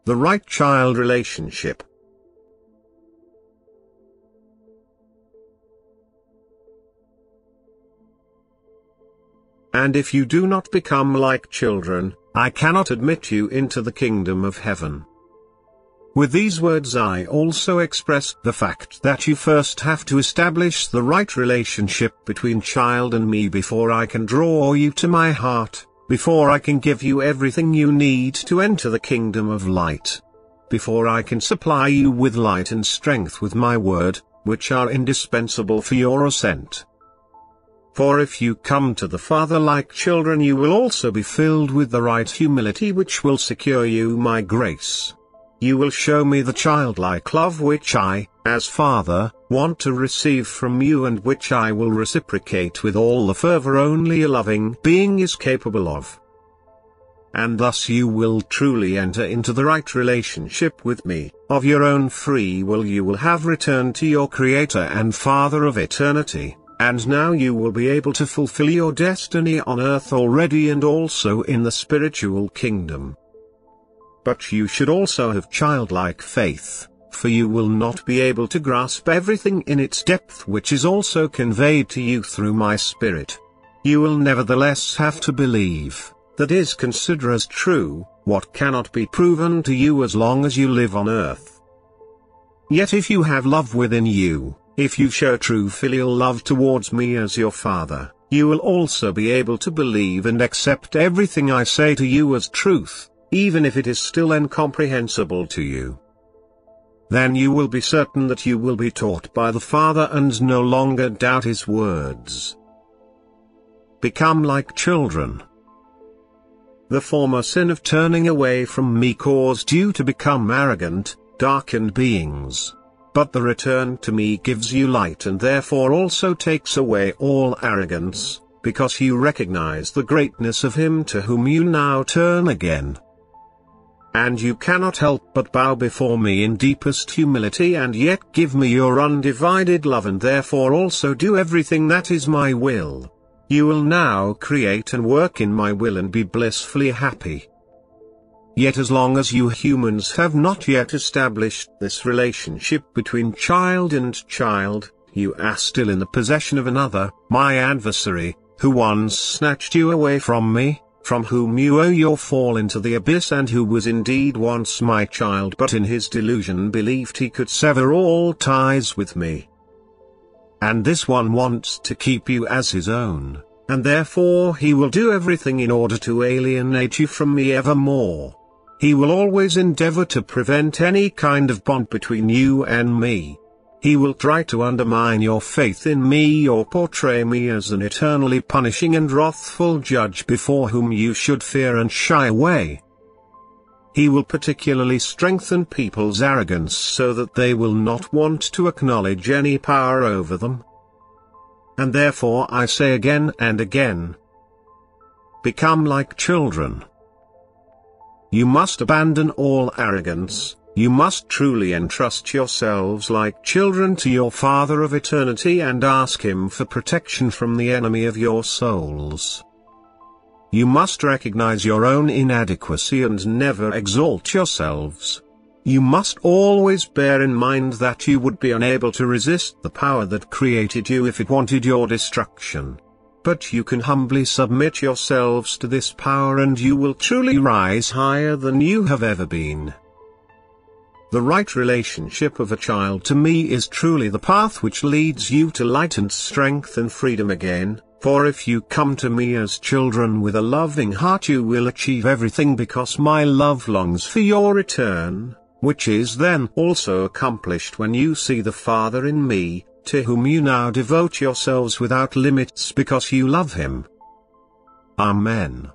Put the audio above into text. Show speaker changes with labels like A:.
A: the right child relationship. And if you do not become like children, I cannot admit you into the kingdom of heaven. With these words I also express the fact that you first have to establish the right relationship between child and me before I can draw you to my heart, before I can give you everything you need to enter the kingdom of light. Before I can supply you with light and strength with my word, which are indispensable for your ascent. For if you come to the Father like children, you will also be filled with the right humility which will secure you my grace. You will show me the childlike love which I, as Father, want to receive from you and which I will reciprocate with all the fervor only a loving being is capable of. And thus you will truly enter into the right relationship with me. Of your own free will you will have returned to your Creator and Father of eternity. And now you will be able to fulfill your destiny on earth already and also in the spiritual kingdom. But you should also have childlike faith, for you will not be able to grasp everything in its depth which is also conveyed to you through my Spirit. You will nevertheless have to believe, that is, consider as true, what cannot be proven to you as long as you live on earth. Yet if you have love within you, if you show true filial love towards me as your Father, you will also be able to believe and accept everything I say to you as truth, even if it is still incomprehensible to you. Then you will be certain that you will be taught by the Father and no longer doubt His words. Become like children. The former sin of turning away from me caused you to become arrogant, darkened beings. But the return to me gives you light and therefore also takes away all arrogance, because you recognize the greatness of Him to whom you now turn again. And you cannot help but bow before me in deepest humility and yet give me your undivided love and therefore also do everything that is my will. You will now create and work in my will and be blissfully happy. Yet as long as you humans have not yet established this relationship between child and child, you are still in the possession of another, my adversary, who once snatched you away from me, from whom you owe your fall into the abyss and who was indeed once my child but in his delusion believed he could sever all ties with me. And this one wants to keep you as his own, and therefore he will do everything in order to alienate you from me evermore. He will always endeavor to prevent any kind of bond between you and me. He will try to undermine your faith in me or portray me as an eternally punishing and wrathful judge before whom you should fear and shy away. He will particularly strengthen people's arrogance so that they will not want to acknowledge any power over them. And therefore I say again and again, become like children. You must abandon all arrogance, you must truly entrust yourselves like children to your Father of eternity and ask Him for protection from the enemy of your souls. You must recognize your own inadequacy and never exalt yourselves. You must always bear in mind that you would be unable to resist the power that created you if it wanted your destruction. But you can humbly submit yourselves to this power and you will truly rise higher than you have ever been. The right relationship of a child to me is truly the path which leads you to light and strength and freedom again, for if you come to me as children with a loving heart you will achieve everything because my love longs for your return, which is then also accomplished when you see the Father in me, to whom you now devote yourselves without limits because you love Him. Amen.